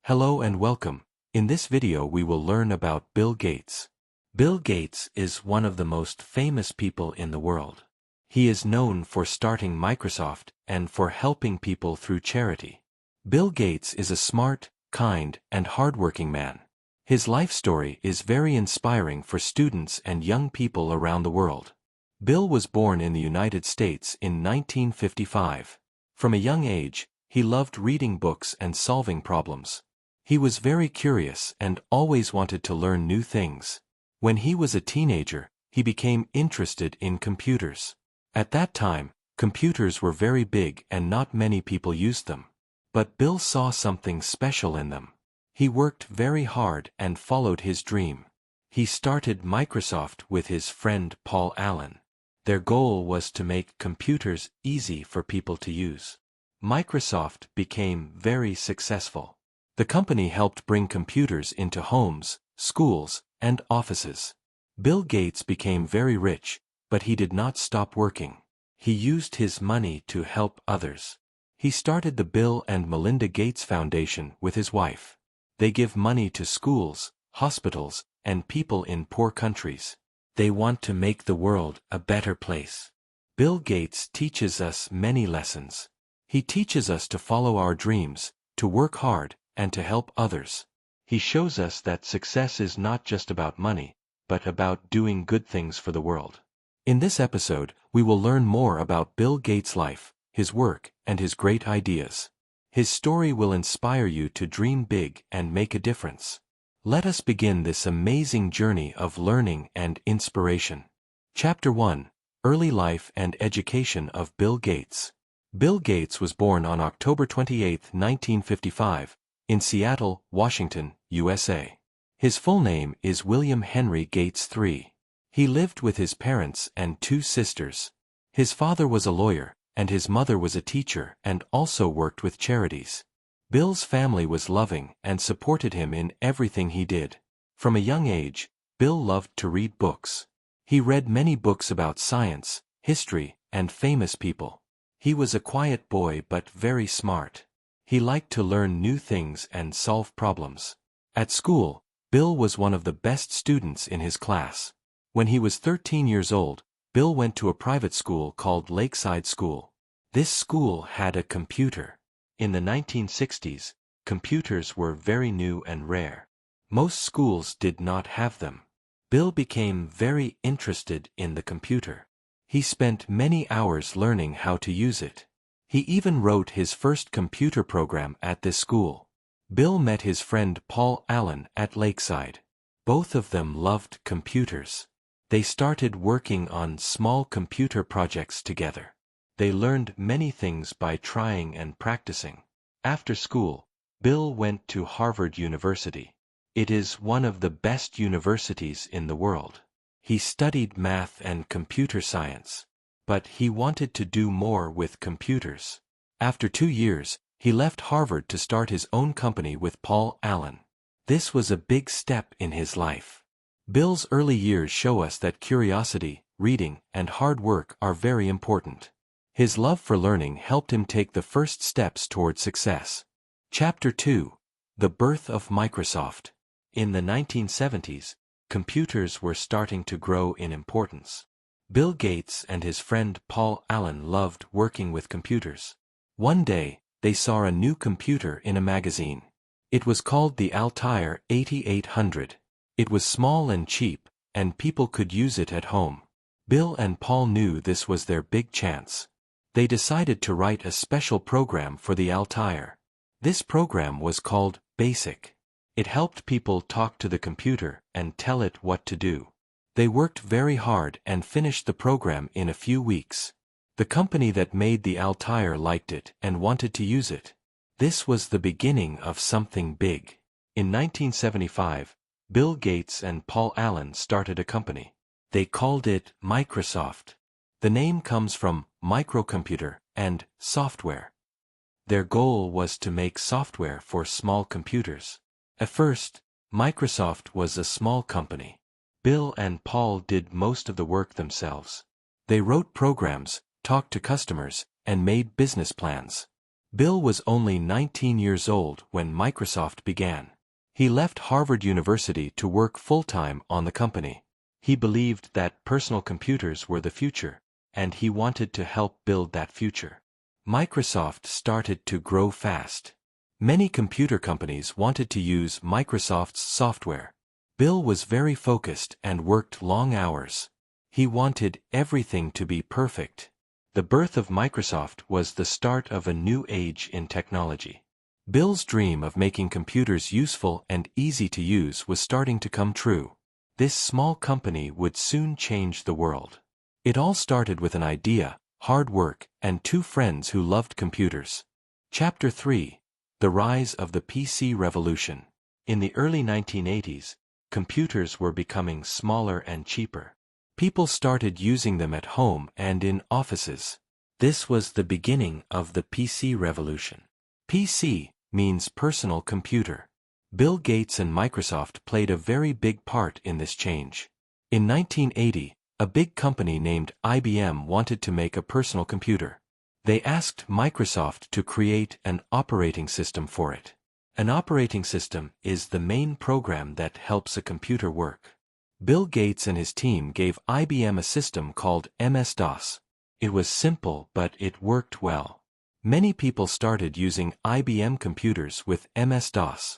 Hello and welcome. In this video we will learn about Bill Gates. Bill Gates is one of the most famous people in the world. He is known for starting Microsoft and for helping people through charity. Bill Gates is a smart, kind, and hardworking man. His life story is very inspiring for students and young people around the world. Bill was born in the United States in 1955. From a young age, he loved reading books and solving problems. He was very curious and always wanted to learn new things. When he was a teenager, he became interested in computers. At that time, computers were very big and not many people used them. But Bill saw something special in them. He worked very hard and followed his dream. He started Microsoft with his friend Paul Allen. Their goal was to make computers easy for people to use. Microsoft became very successful. The company helped bring computers into homes, schools, and offices. Bill Gates became very rich, but he did not stop working. He used his money to help others. He started the Bill and Melinda Gates Foundation with his wife. They give money to schools, hospitals, and people in poor countries. They want to make the world a better place. Bill Gates teaches us many lessons. He teaches us to follow our dreams, to work hard, and to help others. He shows us that success is not just about money, but about doing good things for the world. In this episode, we will learn more about Bill Gates' life, his work, and his great ideas. His story will inspire you to dream big and make a difference. Let us begin this amazing journey of learning and inspiration. Chapter 1: Early Life and Education of Bill Gates. Bill Gates was born on October 28, 1955, in Seattle, Washington, USA. His full name is William Henry Gates III. He lived with his parents and two sisters. His father was a lawyer, and his mother was a teacher and also worked with charities. Bill's family was loving and supported him in everything he did. From a young age, Bill loved to read books. He read many books about science, history, and famous people. He was a quiet boy but very smart. He liked to learn new things and solve problems. At school, Bill was one of the best students in his class. When he was 13 years old, Bill went to a private school called Lakeside School. This school had a computer. In the 1960s, computers were very new and rare. Most schools did not have them. Bill became very interested in the computer. He spent many hours learning how to use it. He even wrote his first computer program at this school. Bill met his friend Paul Allen at Lakeside. Both of them loved computers. They started working on small computer projects together. They learned many things by trying and practicing. After school, Bill went to Harvard University. It is one of the best universities in the world. He studied math and computer science. But he wanted to do more with computers. After 2 years, he left Harvard to start his own company with Paul Allen. This was a big step in his life. Bill's early years show us that curiosity, reading, and hard work are very important. His love for learning helped him take the first steps toward success. Chapter 2: The Birth of Microsoft. In the 1970s, computers were starting to grow in importance. Bill Gates and his friend Paul Allen loved working with computers. One day, they saw a new computer in a magazine. It was called the Altair 8800. It was small and cheap, and people could use it at home. Bill and Paul knew this was their big chance. They decided to write a special program for the Altair. This program was called BASIC. It helped people talk to the computer and tell it what to do. They worked very hard and finished the program in a few weeks. The company that made the Altair liked it and wanted to use it. This was the beginning of something big. In 1975, Bill Gates and Paul Allen started a company. They called it Microsoft. The name comes from microcomputer and software. Their goal was to make software for small computers. At first, Microsoft was a small company. Bill and Paul did most of the work themselves. They wrote programs, talked to customers, and made business plans. Bill was only 19 years old when Microsoft began. He left Harvard University to work full-time on the company. He believed that personal computers were the future, and he wanted to help build that future. Microsoft started to grow fast. Many computer companies wanted to use Microsoft's software. Bill was very focused and worked long hours. He wanted everything to be perfect. The birth of Microsoft was the start of a new age in technology. Bill's dream of making computers useful and easy to use was starting to come true. This small company would soon change the world. It all started with an idea, hard work, and two friends who loved computers. Chapter 3: The Rise of the PC Revolution. In the early 1980s, computers were becoming smaller and cheaper. People started using them at home and in offices. This was the beginning of the PC revolution. PC means personal computer. Bill Gates and Microsoft played a very big part in this change. In 1980, a big company named IBM wanted to make a personal computer. They asked Microsoft to create an operating system for it. An operating system is the main program that helps a computer work. Bill Gates and his team gave IBM a system called MS-DOS. It was simple, but it worked well. Many people started using IBM computers with MS-DOS.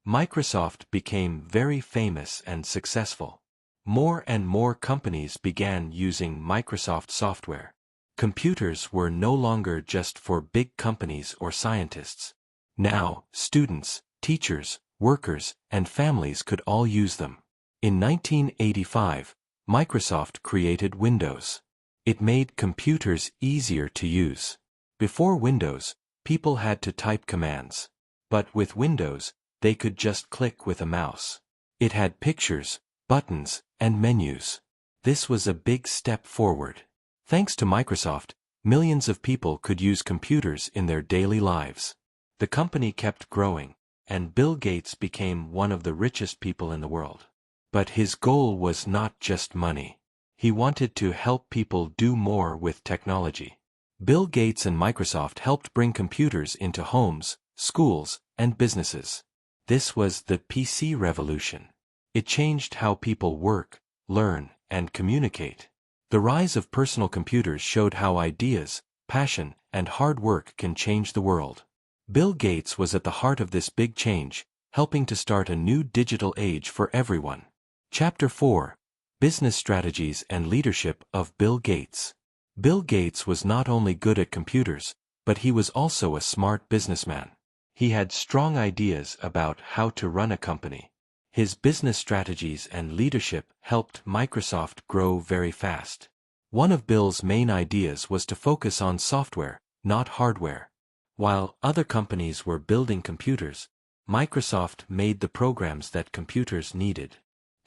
Microsoft became very famous and successful. More and more companies began using Microsoft software. Computers were no longer just for big companies or scientists. Now, students, teachers, workers, and families could all use them. In 1985, Microsoft created Windows. It made computers easier to use. Before Windows, people had to type commands. But with Windows, they could just click with a mouse. It had pictures, buttons, and menus. This was a big step forward. Thanks to Microsoft, millions of people could use computers in their daily lives. The company kept growing, and Bill Gates became one of the richest people in the world. But his goal was not just money. He wanted to help people do more with technology. Bill Gates and Microsoft helped bring computers into homes, schools, and businesses. This was the PC revolution. It changed how people work, learn, and communicate. The rise of personal computers showed how ideas, passion, and hard work can change the world. Bill Gates was at the heart of this big change, helping to start a new digital age for everyone. Chapter 4: Business Strategies and Leadership of Bill Gates. Bill Gates was not only good at computers, but he was also a smart businessman. He had strong ideas about how to run a company. His business strategies and leadership helped Microsoft grow very fast. One of Bill's main ideas was to focus on software, not hardware. While other companies were building computers, Microsoft made the programs that computers needed.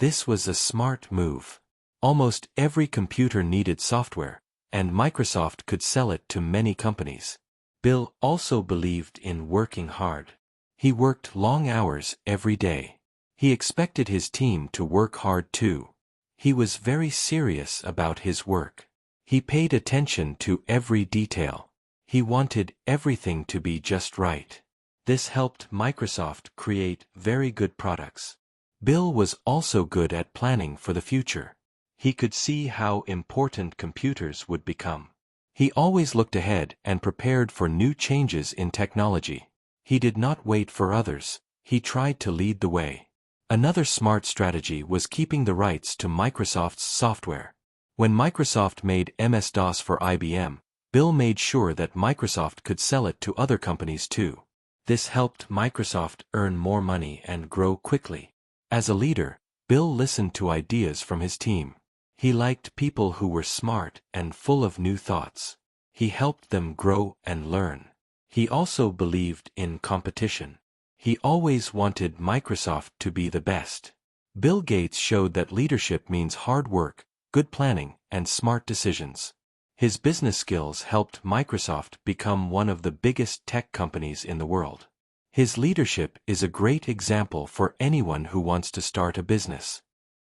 This was a smart move. Almost every computer needed software, and Microsoft could sell it to many companies. Bill also believed in working hard. He worked long hours every day. He expected his team to work hard too. He was very serious about his work. He paid attention to every detail. He wanted everything to be just right. This helped Microsoft create very good products. Bill was also good at planning for the future. He could see how important computers would become. He always looked ahead and prepared for new changes in technology. He did not wait for others. He tried to lead the way. Another smart strategy was keeping the rights to Microsoft's software. When Microsoft made MS-DOS for IBM, Bill made sure that Microsoft could sell it to other companies too. This helped Microsoft earn more money and grow quickly. As a leader, Bill listened to ideas from his team. He liked people who were smart and full of new thoughts. He helped them grow and learn. He also believed in competition. He always wanted Microsoft to be the best. Bill Gates showed that leadership means hard work, good planning, and smart decisions. His business skills helped Microsoft become one of the biggest tech companies in the world. His leadership is a great example for anyone who wants to start a business.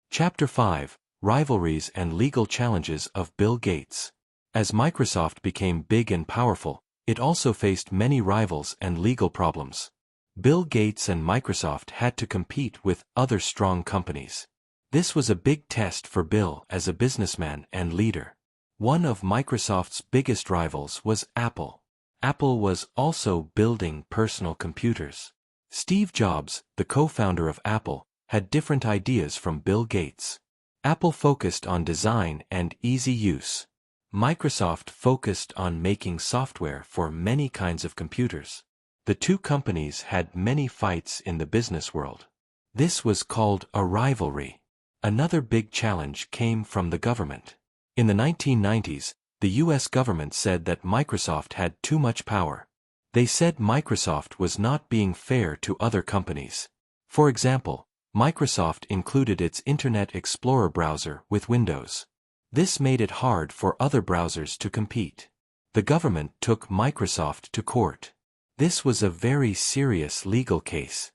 Chapter 5: Rivalries and Legal Challenges of Bill Gates. As Microsoft became big and powerful, It also faced many rivals and legal problems. Bill Gates and Microsoft had to compete with other strong companies. This was a big test for Bill as a businessman and leader. One of Microsoft's biggest rivals was Apple. Apple was also building personal computers. Steve Jobs, the co-founder of Apple, had different ideas from Bill Gates. Apple focused on design and easy use. Microsoft focused on making software for many kinds of computers. The two companies had many fights in the business world. This was called a rivalry. Another big challenge came from the government. In the 1990s, the US government said that Microsoft had too much power. They said Microsoft was not being fair to other companies. For example, Microsoft included its Internet Explorer browser with Windows. This made it hard for other browsers to compete. The government took Microsoft to court. This was a very serious legal case.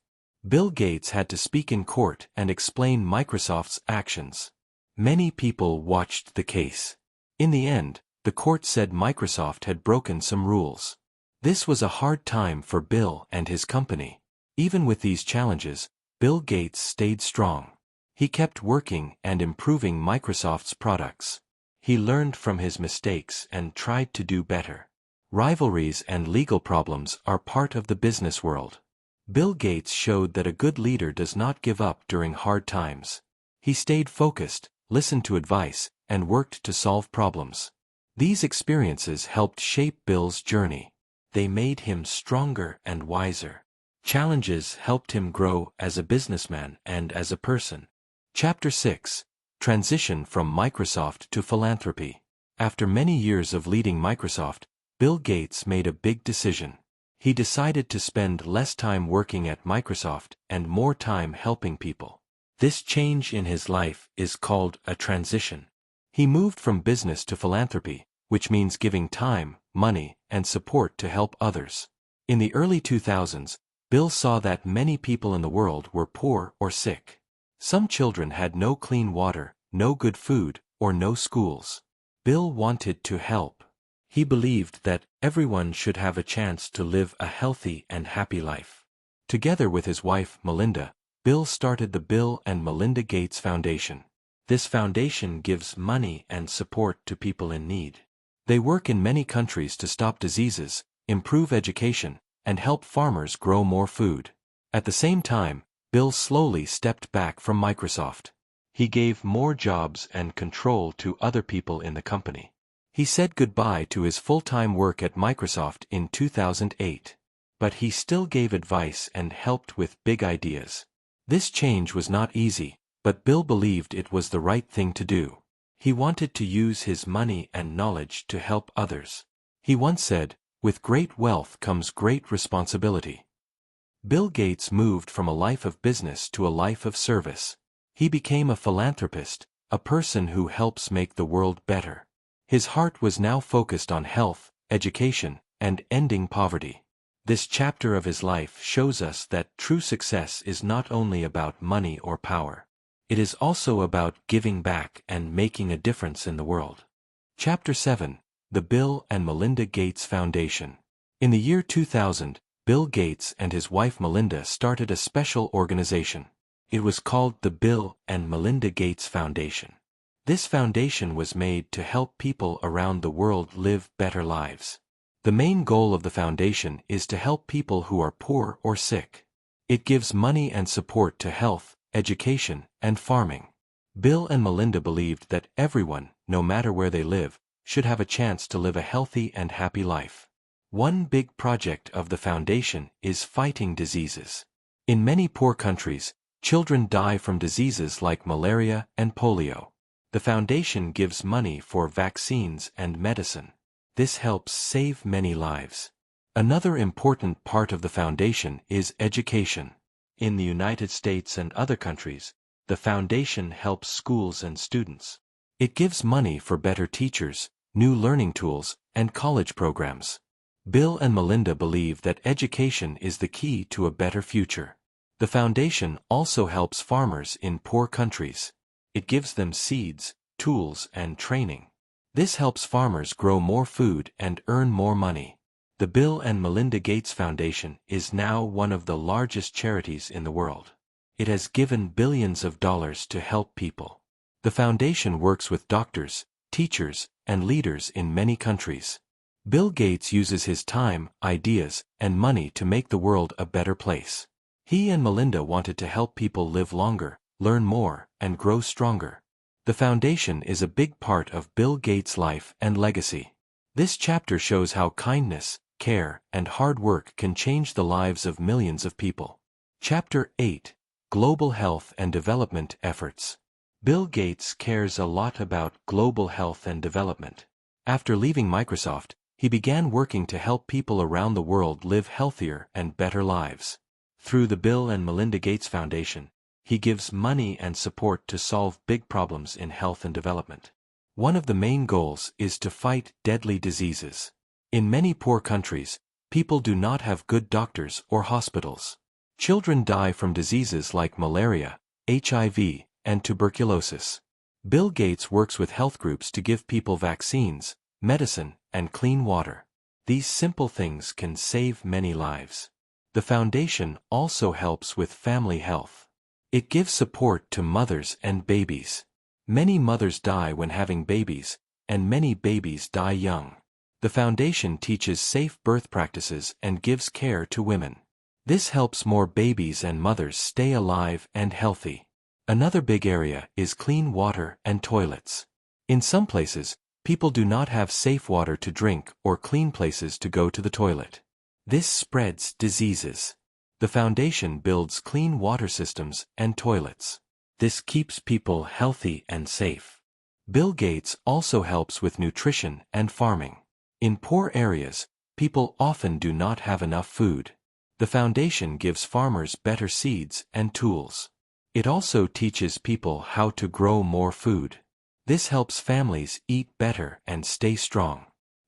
Bill Gates had to speak in court and explain Microsoft's actions. Many people watched the case. In the end, the court said Microsoft had broken some rules. This was a hard time for Bill and his company. Even with these challenges, Bill Gates stayed strong. He kept working and improving Microsoft's products. He learned from his mistakes and tried to do better. Rivalries and legal problems are part of the business world. Bill Gates showed that a good leader does not give up during hard times. He stayed focused, listened to advice, and worked to solve problems. These experiences helped shape Bill's journey. They made him stronger and wiser. Challenges helped him grow as a businessman and as a person. Chapter 6. Transition from Microsoft to Philanthropy. After many years of leading Microsoft, Bill Gates made a big decision. He decided to spend less time working at Microsoft and more time helping people. This change in his life is called a transition. He moved from business to philanthropy, which means giving time, money, and support to help others. In the early 2000s, Bill saw that many people in the world were poor or sick. Some children had no clean water, no good food, or no schools. Bill wanted to help. He believed that everyone should have a chance to live a healthy and happy life. Together with his wife, Melinda, Bill started the Bill and Melinda Gates Foundation. This foundation gives money and support to people in need. They work in many countries to stop diseases, improve education, and help farmers grow more food. At the same time, Bill slowly stepped back from Microsoft. He gave more jobs and control to other people in the company. He said goodbye to his full-time work at Microsoft in 2008. But he still gave advice and helped with big ideas. This change was not easy, but Bill believed it was the right thing to do. He wanted to use his money and knowledge to help others. He once said, "With great wealth comes great responsibility." Bill Gates moved from a life of business to a life of service. He became a philanthropist, a person who helps make the world better. His heart was now focused on health, education, and ending poverty. This chapter of his life shows us that true success is not only about money or power. It is also about giving back and making a difference in the world. Chapter 7. The Bill and Melinda Gates Foundation. In the year 2000, Bill Gates and his wife Melinda started a special organization. It was called the Bill and Melinda Gates Foundation. This foundation was made to help people around the world live better lives. The main goal of the foundation is to help people who are poor or sick. It gives money and support to health, education, and farming. Bill and Melinda believed that everyone, no matter where they live, should have a chance to live a healthy and happy life. One big project of the foundation is fighting diseases. In many poor countries, children die from diseases like malaria and polio. The foundation gives money for vaccines and medicine. This helps save many lives. Another important part of the foundation is education. In the United States and other countries, the foundation helps schools and students. It gives money for better teachers, new learning tools, and college programs. Bill and Melinda believe that education is the key to a better future. The foundation also helps farmers in poor countries. It gives them seeds, tools, and training. This helps farmers grow more food and earn more money. The Bill and Melinda Gates Foundation is now one of the largest charities in the world. It has given billions of dollars to help people. The foundation works with doctors, teachers, and leaders in many countries. Bill Gates uses his time, ideas, and money to make the world a better place. He and Melinda wanted to help people live longer, learn more, and grow stronger. The foundation is a big part of Bill Gates' life and legacy. This chapter shows how kindness, care, and hard work can change the lives of millions of people. Chapter 8: Global Health and Development Efforts. Bill Gates cares a lot about global health and development. After leaving Microsoft, he began working to help people around the world live healthier and better lives. Through the Bill and Melinda Gates Foundation, he gives money and support to solve big problems in health and development. One of the main goals is to fight deadly diseases. In many poor countries, people do not have good doctors or hospitals. Children die from diseases like malaria, HIV, and tuberculosis. Bill Gates works with health groups to give people vaccines, medicine, and clean water. These simple things can save many lives. The foundation also helps with family health. It gives support to mothers and babies. Many mothers die when having babies, and many babies die young. The foundation teaches safe birth practices and gives care to women. This helps more babies and mothers stay alive and healthy. Another big area is clean water and toilets. In some places, people do not have safe water to drink or clean places to go to the toilet. This spreads diseases. The foundation builds clean water systems and toilets. This keeps people healthy and safe. Bill Gates also helps with nutrition and farming. In poor areas, people often do not have enough food. The foundation gives farmers better seeds and tools. It also teaches people how to grow more food. This helps families eat better and stay strong.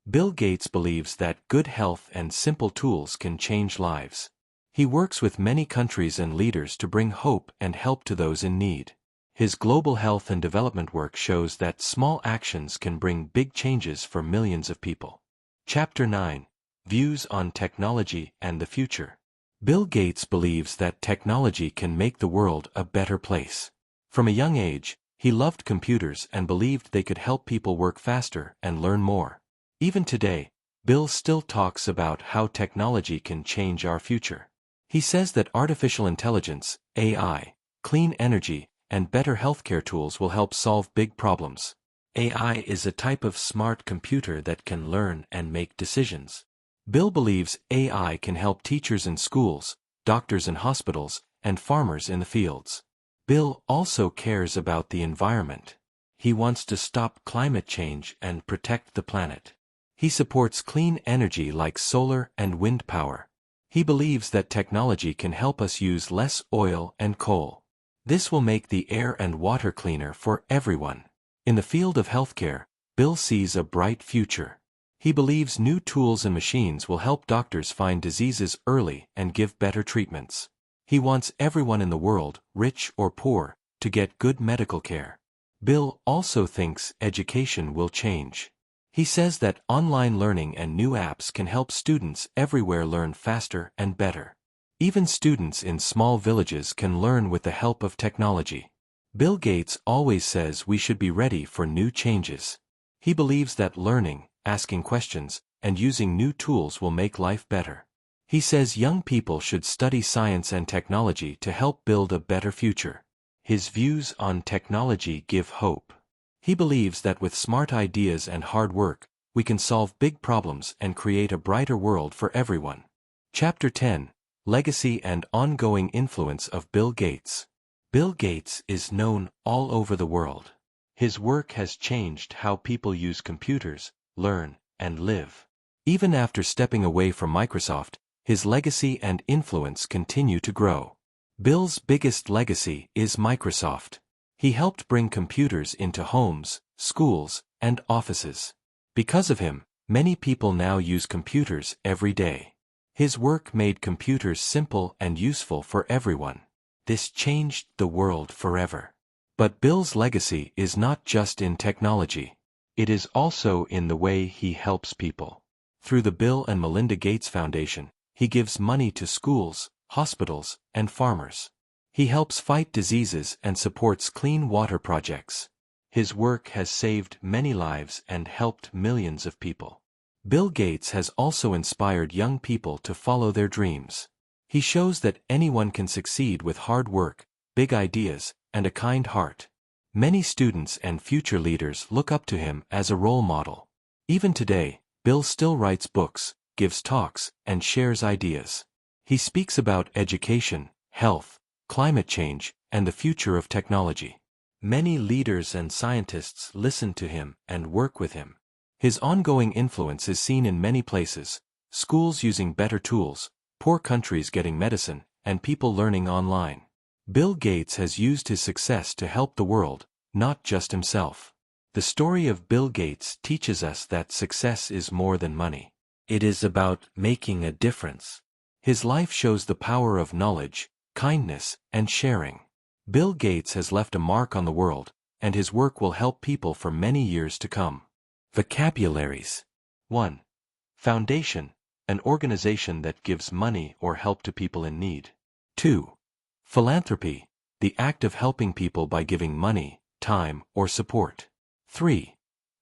Bill Gates believes that good health and simple tools can change lives. He works with many countries and leaders to bring hope and help to those in need. His global health and development work shows that small actions can bring big changes for millions of people. Chapter 9: Views on Technology and the Future. Bill Gates believes that technology can make the world a better place. From a young age, he loved computers and believed they could help people work faster and learn more. Even today, Bill still talks about how technology can change our future. He says that artificial intelligence, AI, clean energy, and better healthcare tools will help solve big problems. AI is a type of smart computer that can learn and make decisions. Bill believes AI can help teachers in schools, doctors in hospitals, and farmers in the fields. Bill also cares about the environment. He wants to stop climate change and protect the planet. He supports clean energy like solar and wind power. He believes that technology can help us use less oil and coal. This will make the air and water cleaner for everyone. In the field of healthcare, Bill sees a bright future. He believes new tools and machines will help doctors find diseases early and give better treatments. He wants everyone in the world, rich or poor, to get good medical care. Bill also thinks education will change. He says that online learning and new apps can help students everywhere learn faster and better. Even students in small villages can learn with the help of technology. Bill Gates always says we should be ready for new changes. He believes that learning, asking questions, and using new tools will make life better. He says young people should study science and technology to help build a better future. His views on technology give hope. He believes that with smart ideas and hard work, we can solve big problems and create a brighter world for everyone. Chapter 10: Legacy and Ongoing Influence of Bill Gates. Bill Gates is known all over the world. His work has changed how people use computers, learn, and live. Even after stepping away from Microsoft, his legacy and influence continue to grow. Bill's biggest legacy is Microsoft. He helped bring computers into homes, schools, and offices. Because of him, many people now use computers every day. His work made computers simple and useful for everyone. This changed the world forever. But Bill's legacy is not just in technology. It is also in the way he helps people. Through the Bill and Melinda Gates Foundation, he gives money to schools, hospitals, and farmers. He helps fight diseases and supports clean water projects. His work has saved many lives and helped millions of people. Bill Gates has also inspired young people to follow their dreams. He shows that anyone can succeed with hard work, big ideas, and a kind heart. Many students and future leaders look up to him as a role model. Even today, Bill still writes books, gives talks, and shares ideas. He speaks about education, health, climate change, and the future of technology. Many leaders and scientists listen to him and work with him. His ongoing influence is seen in many places: schools using better tools, poor countries getting medicine, and people learning online. Bill Gates has used his success to help the world, not just himself. The story of Bill Gates teaches us that success is more than money. It is about making a difference. His life shows the power of knowledge, kindness, and sharing. Bill Gates has left a mark on the world, and his work will help people for many years to come. Vocabularies. 1. Foundation, an organization that gives money or help to people in need. 2. Philanthropy, the act of helping people by giving money, time, or support. 3.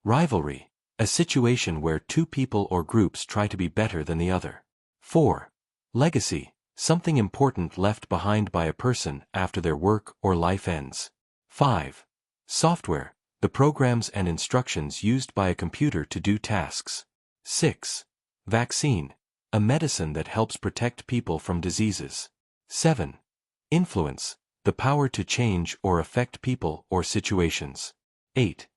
Rivalry, a situation where two people or groups try to be better than the other. 4. Legacy, something important left behind by a person after their work or life ends. 5. Software, the programs and instructions used by a computer to do tasks. 6. Vaccine, a medicine that helps protect people from diseases. 7. Influence, the power to change or affect people or situations. 8.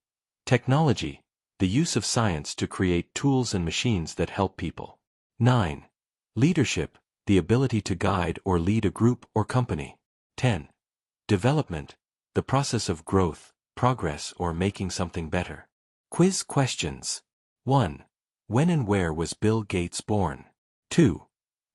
Technology, the use of science to create tools and machines that help people. 9. Leadership, the ability to guide or lead a group or company. 10. Development, the process of growth, progress, or making something better. Quiz questions. 1. When and where was Bill Gates born? 2.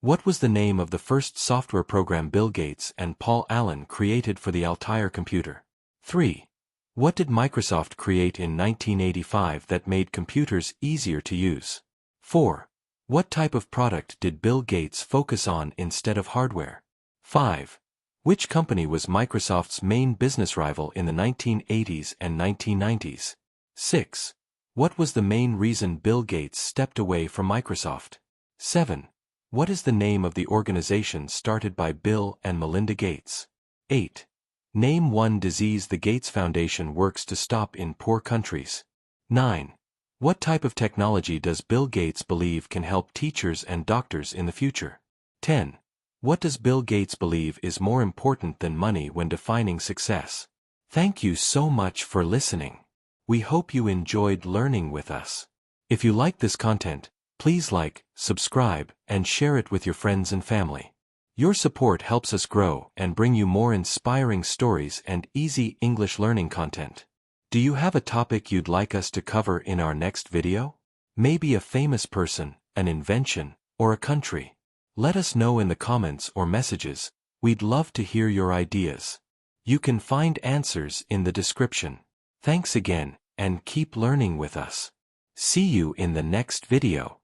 What was the name of the first software program Bill Gates and Paul Allen created for the Altair computer? 3. What did Microsoft create in 1985 that made computers easier to use? 4. What type of product did Bill Gates focus on instead of hardware? 5. Which company was Microsoft's main business rival in the 1980s and 1990s? 6. What was the main reason Bill Gates stepped away from Microsoft? 7. What is the name of the organization started by Bill and Melinda Gates? 8. Name one disease the Gates Foundation works to stop in poor countries. 9. What type of technology does Bill Gates believe can help teachers and doctors in the future? 10. What does Bill Gates believe is more important than money when defining success? Thank you so much for listening. We hope you enjoyed learning with us. If you like this content, please like, subscribe, and share it with your friends and family. Your support helps us grow and bring you more inspiring stories and easy English learning content. Do you have a topic you'd like us to cover in our next video? Maybe a famous person, an invention, or a country? Let us know in the comments or messages. We'd love to hear your ideas. You can find answers in the description. Thanks again, and keep learning with us. See you in the next video.